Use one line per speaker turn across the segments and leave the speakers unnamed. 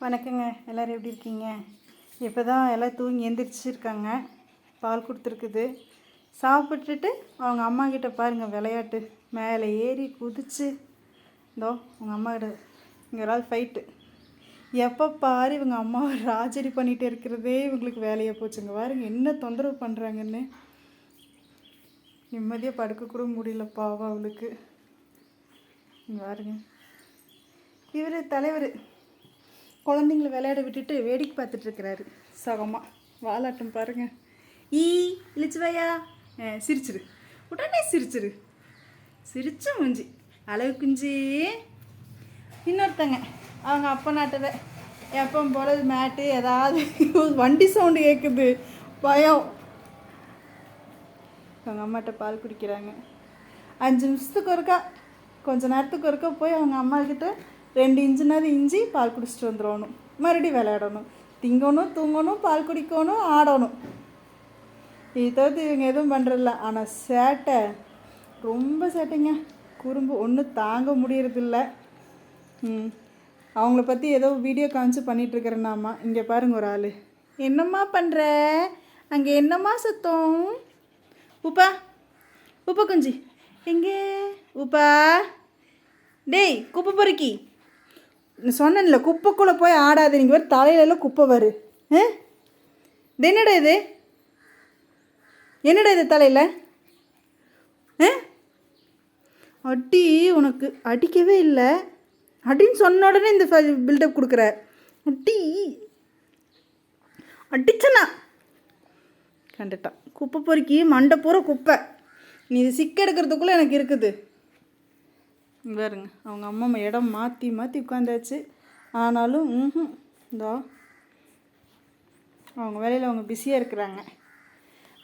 வணக்கங்க. எல்லோரும் எப்படி இருக்கீங்க? இப்போ தான் எல்லாம் தூங்கி எந்திரிச்சிருக்காங்க. பால் கொடுத்துருக்குது. சாப்பிட்டுட்டு அவங்க அம்மா கிட்ட பாருங்கள் விளையாட்டு. மேலே ஏறி குதிச்சு இதோ அவங்க அம்மா கிட்ட இங்கே ஒரு ஆள் ஃபைட்டு. எப்போ பாரு இவங்க அம்மாவை ராஜடி பண்ணிகிட்டு இருக்கிறதே இவங்களுக்கு வேலையாக போச்சுங்க. பாருங்க என்ன தொந்தரவு பண்ணுறாங்கன்னு. நிம்மதியாக படுக்கக்கூட முடியல பாவம் அவளுக்கு. இங்கே பாருங்க, இவர் தலைவர் குழந்தைங்களை விளையாட விட்டுட்டு வேடிக்கை பார்த்துட்ருக்கிறாரு சகமாக. வாலாட்டம் பாருங்கள். இழிச்சுவையா சிரிச்சிரு, உடனே சிரிச்சிரு, சிரிச்சு மூஞ்சி அழகு குஞ்சு. இன்னொருத்தங்க அவங்க அப்பா நாட்டதை எப்போ போல மேட்டு ஏதாவது வண்டி சவுண்டு கேட்குது, பயம். அவங்க அம்மாட்ட பால் குடிக்கிறாங்க. 5 நிமிஷத்துக்கு ஒருக்கா, கொஞ்ச நேரத்துக்கு ஒருக்கா போய் அவங்க அம்மாக்கிட்ட 2 இன்ச்சுனாவது இஞ்சி பால் குடிச்சிட்டு வந்துடணும். மறுபடியும் விளையாடணும், திங்கணும், தூங்கணும், பால் குடிக்கணும், ஆடணும். இது தவிர்த்து இவங்க எதுவும் பண்ணுறதில்ல. ஆனால் சேட்டை, ரொம்ப சேட்டைங்க. குறும்பு ஒன்றும் தாங்க முடியறதில்ல. அவங்கள பற்றி ஏதோ வீடியோ காமிச்சு பண்ணிகிட்ருக்கிறேன்னாம்மா. இங்கே பாருங்க ஒரு ஆள். என்னம்மா பண்ணுற அங்கே, என்னம்மா சத்தம்? உப்பா உப்பா குஞ்சி எங்கே? உப்பா டேய் குப்பை பொறுக்கி, சொன்னேன்ல குப்பைக்குள்ளே போய் ஆடாது. நீங்கள் வர தலையிலலாம் குப்பை வரு. என்னடா இது, என்னடா இது தலையில்? அடி, உனக்கு அடிக்கவே இல்லை அப்படின்னு சொன்ன உடனே இந்த பில்டப் கொடுக்குற. அடி அடிச்சனா கண்டுட்டான். குப்பை பொறுக்கி மண்டை பூரா குப்பை. நீ இது சிக்க எடுக்கிறதுக்குள்ளே எனக்கு இருக்குது. பாருங்க அவங்க அம்மா இடம் மாற்றி மாற்றி உட்காந்தாச்சு. ஆனாலும் இதோ அவங்க வேலையில் அவங்க பிஸியாக இருக்கிறாங்க.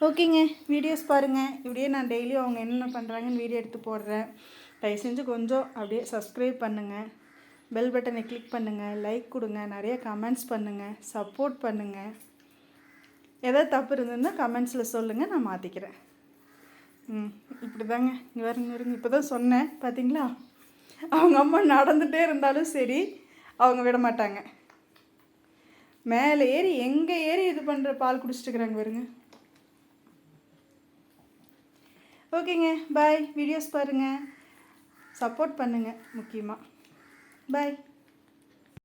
ஓகேங்க, வீடியோஸ் பாருங்கள். இப்படியே நான் டெய்லியும் அவங்க என்னென்ன பண்ணுறாங்கன்னு வீடியோ எடுத்து போடுறேன். தயவு செஞ்சு கொஞ்சம் அப்படியே சப்ஸ்கிரைப் பண்ணுங்கள், பெல் பட்டனை கிளிக் பண்ணுங்கள், லைக் கொடுங்க, நிறைய கமெண்ட்ஸ் பண்ணுங்கள், சப்போர்ட் பண்ணுங்கள். எதாவது தப்பு இருந்ததுன்னா கமெண்ட்ஸில் சொல்லுங்கள், நான் மாற்றிக்கிறேன். இப்படி தாங்க. இங்கே வருங்க, இப்போ தான் சொன்னேன் பார்த்தீங்களா? அவங்க அம்மா நடந்துகிட்டே இருந்தாலும் சரி அவங்க விட மாட்டாங்க. மேலே ஏறி எங்கே ஏறி இது பண்ணுற பால் குடிச்சிட்டு இருக்கிறாங்க பாருங்க. ஓகேங்க, பாய். வீடியோஸ் பாருங்கள், சப்போர்ட் பண்ணுங்கள் முக்கியமாக. பாய்.